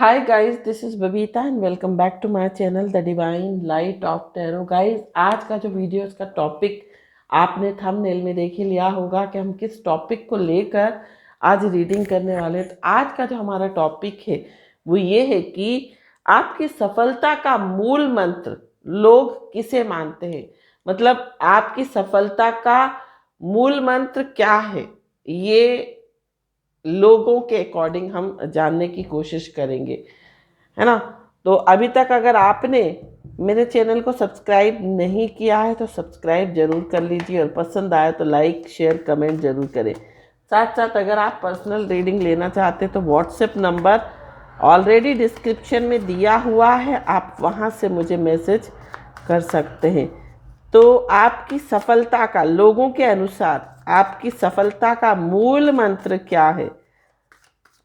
Hi guys, this is Babita and welcome back to my channel the divine light of tarot. Guys, आज का जो video इसका topic आपने thumbnail में देख ही लिया होगा कि हम किस टॉपिक को लेकर आज रीडिंग करने वाले हैं। तो आज का जो हमारा टॉपिक है वो ये है कि आपकी सफलता का मूल मंत्र लोग किसे मानते हैं। मतलब आपकी सफलता का मूल मंत्र क्या है, ये लोगों के अकॉर्डिंग हम जानने की कोशिश करेंगे, है ना। तो अभी तक अगर आपने मेरे चैनल को सब्सक्राइब नहीं किया है तो सब्सक्राइब जरूर कर लीजिए और पसंद आए तो लाइक शेयर कमेंट जरूर करें। साथ साथ अगर आप पर्सनल रीडिंग लेना चाहते हैं तो व्हाट्सएप नंबर ऑलरेडी डिस्क्रिप्शन में दिया हुआ है, आप वहाँ से मुझे मैसेज कर सकते हैं। तो आपकी सफलता का, लोगों के अनुसार आपकी सफलता का मूल मंत्र क्या है,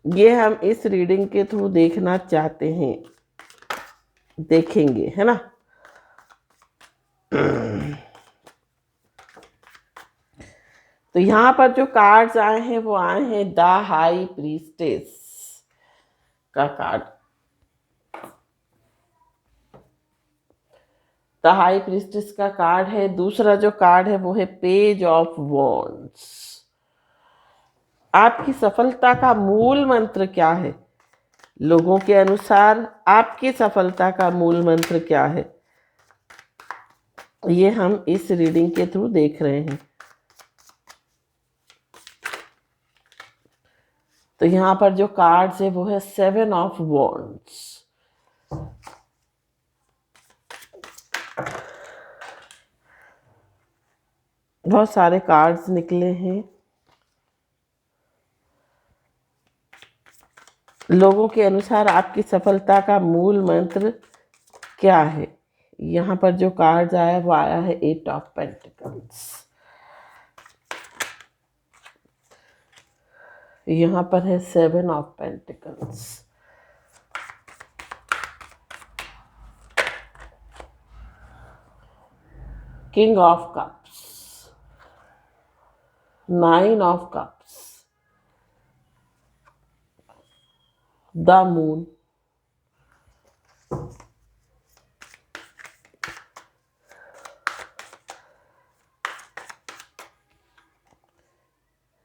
ये हम इस रीडिंग के थ्रू देखना चाहते हैं, देखेंगे, है ना। तो यहाँ पर जो कार्ड्स आए हैं वो आए हैं द हाई प्रीस्टेस का कार्ड। द हाई प्रीस्टेस का कार्ड है। दूसरा जो कार्ड है वो है पेज ऑफ वॉन्ड्स। आपकी सफलता का मूल मंत्र क्या है, लोगों के अनुसार आपकी सफलता का मूल मंत्र क्या है, ये हम इस रीडिंग के थ्रू देख रहे हैं। तो यहाँ पर जो कार्ड्स है वो है 7 ऑफ वॉन्ड्स। बहुत सारे कार्ड्स निकले हैं। लोगों के अनुसार आपकी सफलता का मूल मंत्र क्या है। यहाँ पर जो कार्ड्स आया वो आया है 8 ऑफ पेंटिकल्स। यहाँ पर है 7 of pentacles. King of cups, 9 of cups, the moon,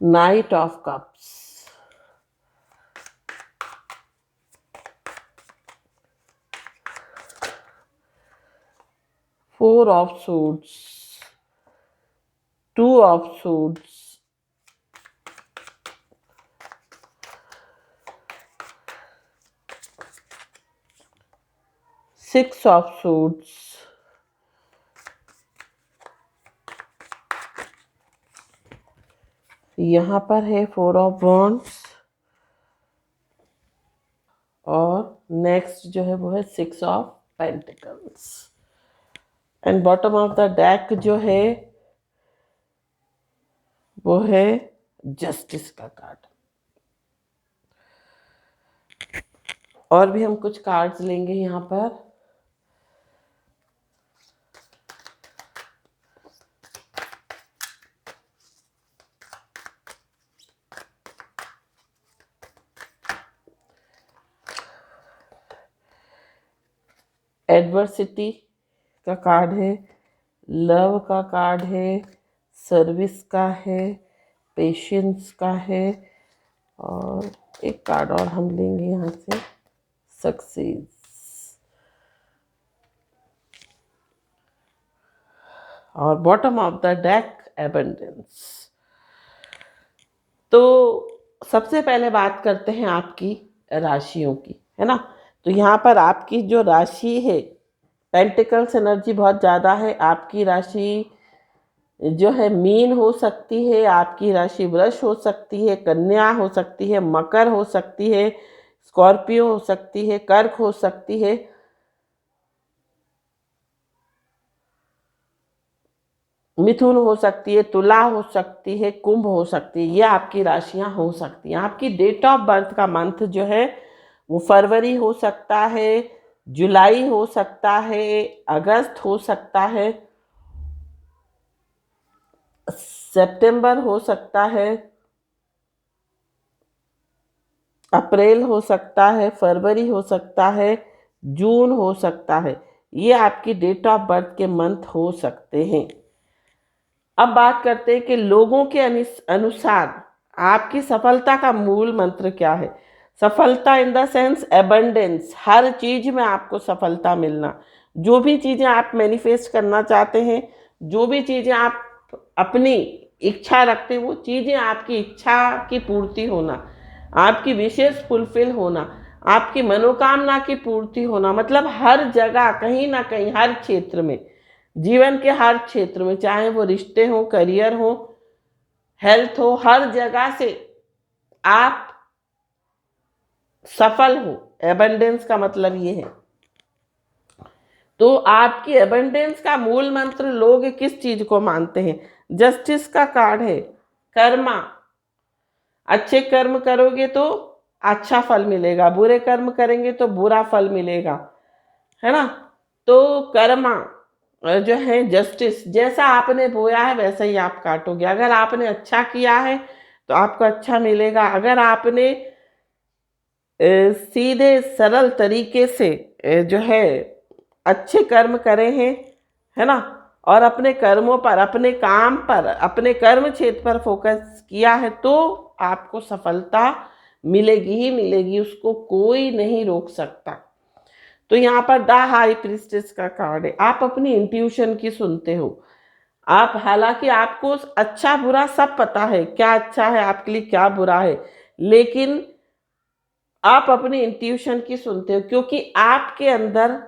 night of cups, four of suits, 2 of suits, six of suits, यहाँ पर है 4 ऑफ वॉन्ड्स और नेक्स्ट जो है वो है 6 of pentacles. And bottom of the deck जो है वो है जस्टिस का कार्ड। और भी हम कुछ कार्ड्स लेंगे यहाँ पर। एडवर्सिटी का कार्ड है, लव का कार्ड है, सर्विस का है, पेशेंस का है और एक कार्ड और हम लेंगे यहाँ से, सक्सेस। और bottom of the deck abundance. तो सबसे पहले बात करते हैं आपकी राशियों की, है ना। तो यहाँ पर आपकी जो राशि है, पेंटिकल्स एनर्जी बहुत ज़्यादा है। आपकी राशि जो है मीन हो सकती है, आपकी राशि वृष हो सकती है, कन्या हो सकती है, मकर हो सकती है, स्कॉर्पियो हो सकती है, कर्क हो सकती है, मिथुन हो सकती है, तुला हो सकती है, कुंभ हो सकती है। ये आपकी राशियां हो सकती हैं। आपकी डेट ऑफ बर्थ का मंथ जो है वो फरवरी हो सकता है, जुलाई हो सकता है, अगस्त हो सकता है, सितंबर हो सकता है, अप्रैल हो सकता है, फरवरी हो सकता है, जून हो सकता है। ये आपकी डेट ऑफ बर्थ के मंथ हो सकते हैं। अब बात करते हैं कि लोगों के अनुसार आपकी सफलता का मूल मंत्र क्या है। सफलता इन द सेंस एबंडेंस, हर चीज में आपको सफलता मिलना। जो भी चीजें आप मैनिफेस्ट करना चाहते हैं, जो भी चीजें आप अपनी इच्छा रखते हैं, वो चीजें आपकी इच्छा की पूर्ति होना, आपकी विशेष फुलफिल होना, आपकी मनोकामना की पूर्ति होना, मतलब हर जगह कहीं ना कहीं हर क्षेत्र में, जीवन के हर क्षेत्र में, चाहे वो रिश्ते हो, करियर हो, हेल्थ हो, हर जगह से आप सफल हो। एबंडेंस का मतलब ये है। तो आपकी एबंडेंस का मूल मंत्र लोग किस चीज को मानते हैं? जस्टिस का कार्ड है, कर्मा। अच्छे कर्म करोगे तो अच्छा फल मिलेगा, बुरे कर्म करेंगे तो बुरा फल मिलेगा, है ना। तो कर्मा जो है जस्टिस, जैसा आपने बोया है वैसा ही आप काटोगे। अगर आपने अच्छा किया है तो आपको अच्छा मिलेगा। अगर आपने सीधे सरल तरीके से जो है अच्छे कर्म करे हैं, है ना, और अपने कर्मों पर, अपने काम पर, अपने कर्म क्षेत्र पर फोकस किया है, तो आपको सफलता मिलेगी ही मिलेगी, उसको कोई नहीं रोक सकता। तो यहाँ पर द हाई प्रीस्टेस का कार्ड है। आप अपनी इंट्यूशन की सुनते हो। आप, हालांकि आपको अच्छा बुरा सब पता है, क्या अच्छा है आपके लिए, क्या बुरा है, लेकिन आप अपनी इंट्यूशन की सुनते हो, क्योंकि आपके अंदर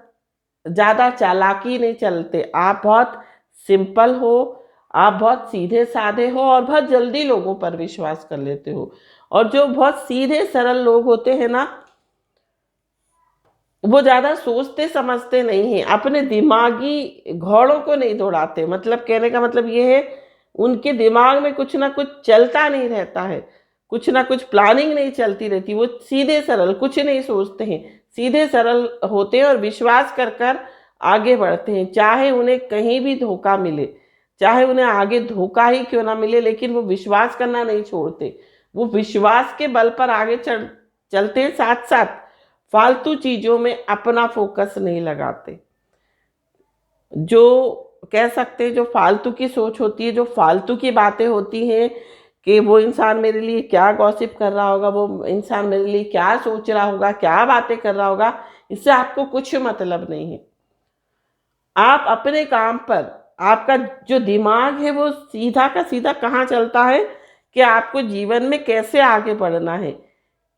ज्यादा चालाकी नहीं चलते। आप बहुत सिंपल हो, आप बहुत सीधे साधे हो, और बहुत जल्दी लोगों पर विश्वास कर लेते हो। और जो बहुत सीधे सरल लोग होते हैं ना, वो ज्यादा सोचते समझते नहीं है, अपने दिमागी घोड़ों को नहीं दौड़ाते। मतलब कहने का मतलब ये है, उनके दिमाग में कुछ ना कुछ चलता नहीं रहता है, कुछ ना कुछ प्लानिंग नहीं चलती रहती। वो सीधे सरल कुछ नहीं सोचते हैं, सीधे सरल होते हैं और विश्वास कर कर आगे बढ़ते हैं। चाहे उन्हें कहीं भी धोखा मिले, चाहे उन्हें आगे धोखा ही क्यों ना मिले, लेकिन वो विश्वास करना नहीं छोड़ते। वो विश्वास के बल पर आगे चलते हैं, साथ साथ फालतू चीजों में अपना फोकस नहीं लगाते। जो कह सकते हैं, जो फालतू की सोच होती है, जो फालतू की बातें होती हैं कि वो इंसान मेरे लिए क्या गॉसिप कर रहा होगा, वो इंसान मेरे लिए क्या सोच रहा होगा, क्या बातें कर रहा होगा, इससे आपको कुछ मतलब नहीं है। आप अपने काम पर, आपका जो दिमाग है वो सीधा का सीधा कहाँ चलता है कि आपको जीवन में कैसे आगे बढ़ना है,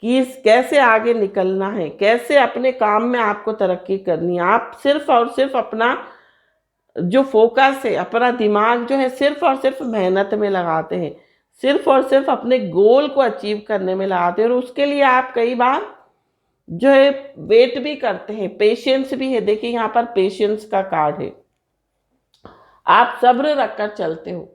कि कैसे आगे निकलना है, कैसे अपने काम में आपको तरक्की करनी है। आप सिर्फ और सिर्फ अपना जो फोकस है, अपना दिमाग जो है, सिर्फ और सिर्फ मेहनत में लगाते हैं, सिर्फ और सिर्फ अपने गोल को अचीव करने में लगाते हैं। और उसके लिए आप कई बार जो है वेट भी करते हैं, पेशेंस भी है। देखिए यहाँ पर पेशेंस का कार्ड है, आप सब्र रखकर चलते हो।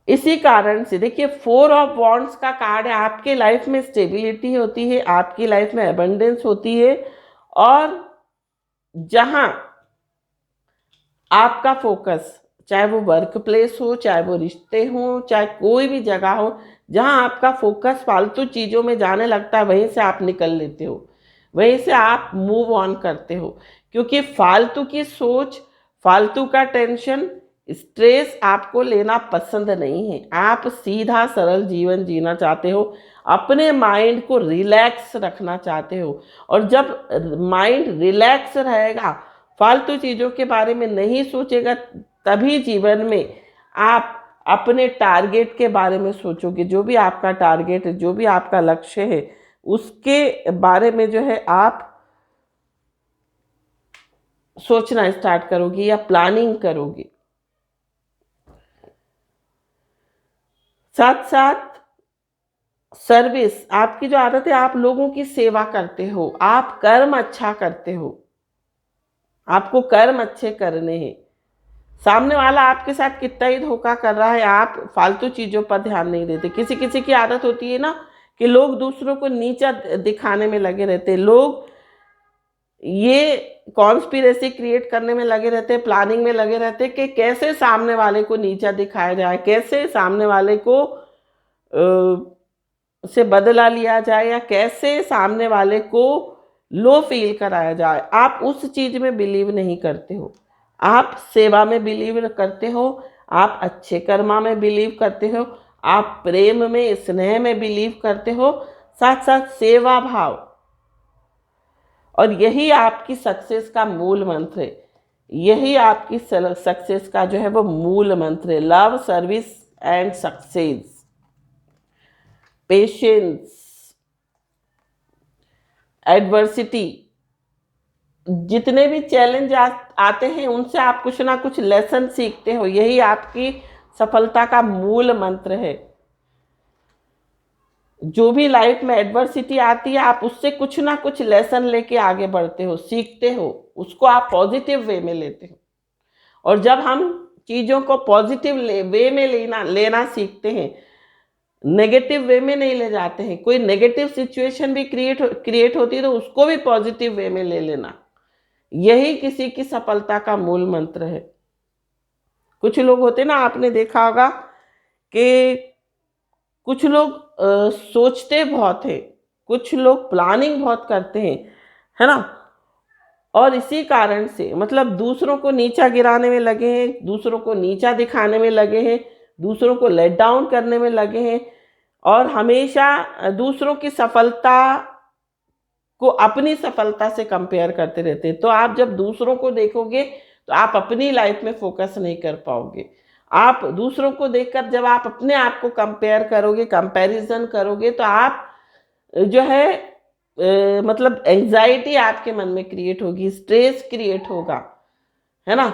इसी कारण से देखिए, 4 ऑफ वॉन्ड्स का कार्ड है। आपके लाइफ में स्टेबिलिटी होती है, आपकी लाइफ में एबंडेंस होती है, और जहां आपका फोकस, चाहे वो वर्क प्लेस हो, चाहे वो रिश्ते हो, चाहे कोई भी जगह हो, जहां आपका फोकस फालतू चीज़ों में जाने लगता है, वहीं से आप निकल लेते हो, वहीं से आप मूव ऑन करते हो। क्योंकि फालतू की सोच, फालतू का टेंशन, स्ट्रेस आपको लेना पसंद नहीं है। आप सीधा सरल जीवन जीना चाहते हो, अपने माइंड को रिलैक्स रखना चाहते हो। और जब माइंड रिलैक्स रहेगा, फालतू चीज़ों के बारे में नहीं सोचेगा, तभी जीवन में आप अपने टारगेट के बारे में सोचोगे। जो भी आपका टारगेट है, जो भी आपका लक्ष्य है, उसके बारे में जो है आप सोचना स्टार्ट करोगे या प्लानिंग करोगे। साथ साथ सर्विस, आपकी जो आदत है, आप लोगों की सेवा करते हो, आप कर्म अच्छा करते हो, आपको कर्म अच्छे करने हैं। सामने वाला आपके साथ कितना ही धोखा कर रहा है, आप फालतू चीज़ों पर ध्यान नहीं देते। किसी किसी की आदत होती है ना कि लोग दूसरों को नीचा दिखाने में लगे रहते हैं, लोग ये कॉन्स्पिरेसी क्रिएट करने में लगे रहते हैं, प्लानिंग में लगे रहते हैं कि कैसे सामने वाले को नीचा दिखाया जाए, कैसे सामने वाले को से बदला लिया जाए या कैसे सामने वाले को लो फील कराया जाए, आप उस चीज में बिलीव नहीं करते हो। आप सेवा में बिलीव करते हो, आप अच्छे कर्मा में बिलीव करते हो, आप प्रेम में स्नेह में बिलीव करते हो, साथ साथ सेवा भाव। और यही आपकी सक्सेस का मूल मंत्र है, यही आपकी सक्सेस का जो है वो मूल मंत्र है। Love, service and success, patience, adversity, जितने भी चैलेंज आते हैं उनसे आप कुछ ना कुछ लेसन सीखते हो, यही आपकी सफलता का मूल मंत्र है। जो भी लाइफ में एडवर्सिटी आती है आप उससे कुछ ना कुछ लेसन लेके आगे बढ़ते हो, सीखते हो, उसको आप पॉजिटिव वे में लेते हो। और जब हम चीज़ों को पॉजिटिव वे में लेना सीखते हैं, नेगेटिव वे में नहीं ले जाते हैं, कोई नेगेटिव सिचुएशन भी क्रिएट होती है तो उसको भी पॉजिटिव वे में ले लेना, यही किसी की सफलता का मूल मंत्र है। कुछ लोग होते ना, आपने देखा होगा कि कुछ लोग सोचते बहुत है, कुछ लोग प्लानिंग बहुत करते हैं, है ना, और इसी कारण से मतलब दूसरों को नीचा गिराने में लगे हैं, दूसरों को नीचा दिखाने में लगे हैं, दूसरों को लेट डाउन करने में लगे हैं, और हमेशा दूसरों की सफलता को अपनी सफलता से कंपेयर करते रहते हैं। तो आप जब दूसरों को देखोगे तो आप अपनी लाइफ में फोकस नहीं कर पाओगे। आप दूसरों को देखकर जब आप अपने आप को कंपेयर करोगे, कंपैरिजन करोगे, तो आप जो है मतलब एंजाइटी आपके मन में क्रिएट होगी, स्ट्रेस क्रिएट होगा, है ना।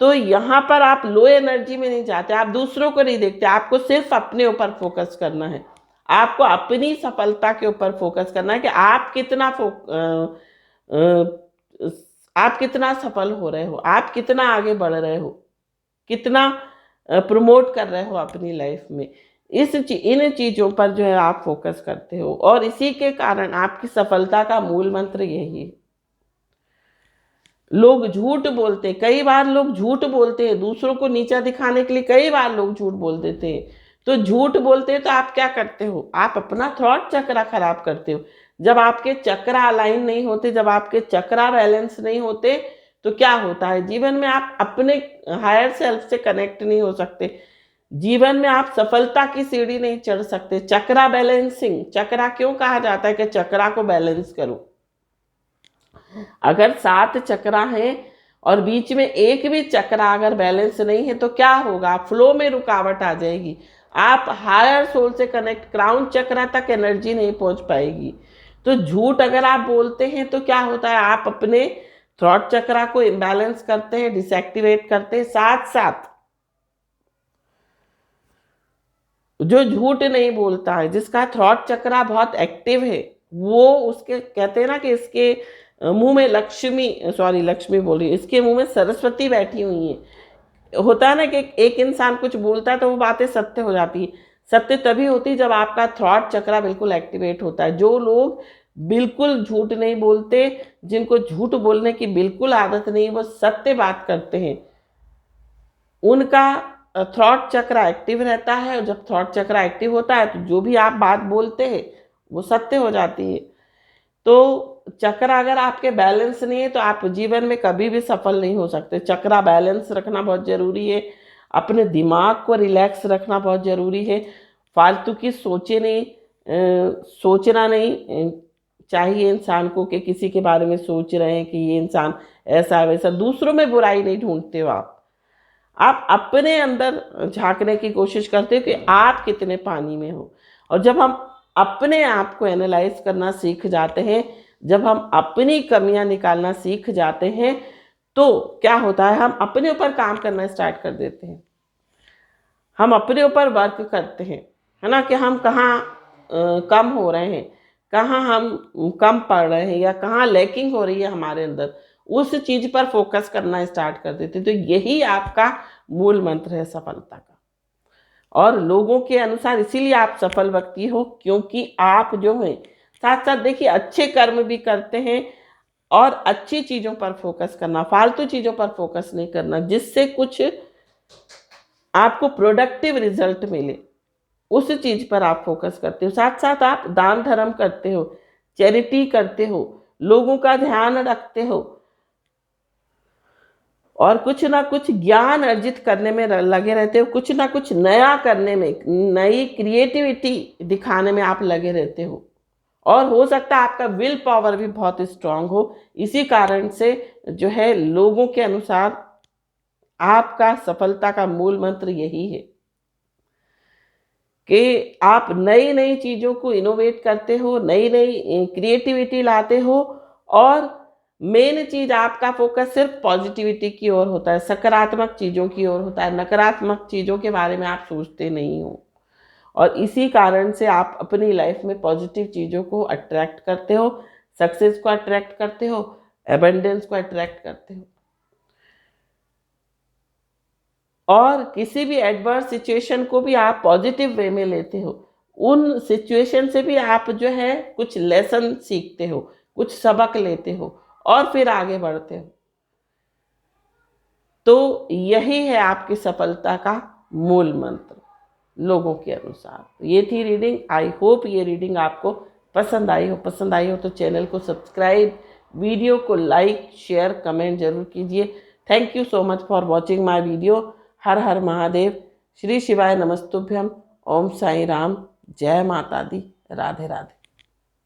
तो यहाँ पर आप लो एनर्जी में नहीं जाते, आप दूसरों को नहीं देखते, आपको सिर्फ अपने ऊपर फोकस करना है, आपको अपनी सफलता के ऊपर फोकस करना है कि आप कितना सफल हो रहे हो, आप कितना आगे बढ़ रहे हो, कितना प्रमोट कर रहे हो अपनी लाइफ में। इन चीज़ों पर जो है आप फोकस करते हो, और इसी के कारण आपकी सफलता का मूल मंत्र यही है। लोग झूठ बोलते हैं, कई बार लोग झूठ बोलते हैं दूसरों को नीचा दिखाने के लिए, कई बार लोग झूठ बोल देते हैं। तो झूठ बोलते हैं तो आप क्या करते हो, आप अपना थॉट चक्रा खराब करते हो। जब आपके चक्रा अलाइन नहीं होते, जब आपके चक्रा बैलेंस नहीं होते, तो क्या होता है जीवन में, आप अपने हायर सेल्फ से कनेक्ट नहीं हो सकते, जीवन में आप सफलता की सीढ़ी नहीं चढ़ सकते। चक्रा बैलेंसिंग, चक्रा क्यों कहा जाता है कि चक्रा को बैलेंस करो। अगर 7 चक्रा हैं और बीच में एक भी चक्रा अगर बैलेंस नहीं है तो क्या होगा, फ्लो में रुकावट आ जाएगी, आप हायर सोल से कनेक्ट, क्राउन चक्रा तक एनर्जी नहीं पहुंच पाएगी। तो झूठ अगर आप बोलते हैं तो क्या होता है, आप अपने थॉट चक्रा को इम्बैलेंस करते हैं, डिसएक्टिवेट करते हैं। साथ साथ जो झूठ नहीं बोलता है, जिसका थॉट चक्रा बहुत एक्टिव है, वो उसके कहते हैं ना कि इसके मुंह में लक्ष्मी बोल रही है, इसके मुंह में सरस्वती बैठी हुई है। होता है ना कि एक इंसान कुछ बोलता है तो वो बातें सत्य हो जाती है। सत्य तभी होती है जब आपका थॉट चक्रा बिल्कुल एक्टिवेट होता है। जो लोग बिल्कुल झूठ नहीं बोलते, जिनको झूठ बोलने की बिल्कुल आदत नहीं, वो सत्य बात करते हैं, उनका थॉट चक्रा एक्टिव रहता है। और जब थॉट चक्रा एक्टिव होता है तो जो भी आप बात बोलते हैं वो सत्य हो जाती है। तो चक्रा अगर आपके बैलेंस नहीं है तो आप जीवन में कभी भी सफल नहीं हो सकते। चक्रा बैलेंस रखना बहुत ज़रूरी है, अपने दिमाग को रिलैक्स रखना बहुत ज़रूरी है। फालतू की सोचना नहीं चाहिए इंसान को कि किसी के बारे में सोच रहे हैं कि ये इंसान ऐसा वैसा। दूसरों में बुराई नहीं ढूंढते हो आप अपने अंदर झांकने की कोशिश करते हो कि आप कितने पानी में हो। और जब हम अपने आप को एनालाइज करना सीख जाते हैं, जब हम अपनी कमियां निकालना सीख जाते हैं, तो क्या होता है, हम अपने ऊपर काम करना स्टार्ट कर देते हैं, हम अपने ऊपर वर्क करते हैं, है ना, कि हम कहाँ कम हो रहे हैं, कहाँ हम कम पढ़ रहे हैं, या कहाँ लैकिंग हो रही है हमारे अंदर, उस चीज़ पर फोकस करना स्टार्ट कर देते हैं। तो यही आपका मूल मंत्र है सफलता का। और लोगों के अनुसार इसीलिए आप सफल व्यक्ति हो, क्योंकि आप जो हैं साथ साथ देखिए अच्छे कर्म भी करते हैं, और अच्छी चीज़ों पर फोकस करना, फालतू चीज़ों पर फोकस नहीं करना, जिससे कुछ आपको प्रोडक्टिव रिजल्ट मिले। उस चीज पर आप फोकस करते हो। साथ साथ आप दान धर्म करते हो, चैरिटी करते हो, लोगों का ध्यान रखते हो और कुछ ना कुछ ज्ञान अर्जित करने में लगे रहते हो, कुछ ना कुछ नया करने में, नई क्रिएटिविटी दिखाने में आप लगे रहते हो। और हो सकता है आपका विल पावर भी बहुत स्ट्रांग हो। इसी कारण से जो है लोगों के अनुसार आपका सफलता का मूल मंत्र यही है कि आप नई नई चीज़ों को इनोवेट करते हो, नई नई क्रिएटिविटी लाते हो और मेन चीज़ आपका फोकस सिर्फ पॉजिटिविटी की ओर होता है, सकारात्मक चीज़ों की ओर होता है, नकारात्मक चीज़ों के बारे में आप सोचते नहीं हो। और इसी कारण से आप अपनी लाइफ में पॉजिटिव चीज़ों को अट्रैक्ट करते हो, सक्सेस को अट्रैक्ट करते हो, एबंडेंस को अट्रैक्ट करते हो और किसी भी एडवर्स सिचुएशन को भी आप पॉजिटिव वे में लेते हो। उन सिचुएशन से भी आप जो है कुछ लेसन सीखते हो, कुछ सबक लेते हो और फिर आगे बढ़ते हो। तो यही है आपकी सफलता का मूल मंत्र लोगों के अनुसार। ये थी रीडिंग। आई होप ये रीडिंग आपको पसंद आई हो। पसंद आई हो तो चैनल को सब्सक्राइब, वीडियो को लाइक, शेयर, कमेंट जरूर कीजिए। Thank you so much for watching my video. हर हर महादेव। श्री शिवाय नमस्तुभ्यम। ओम साई राम। जय माता दी। राधे राधे।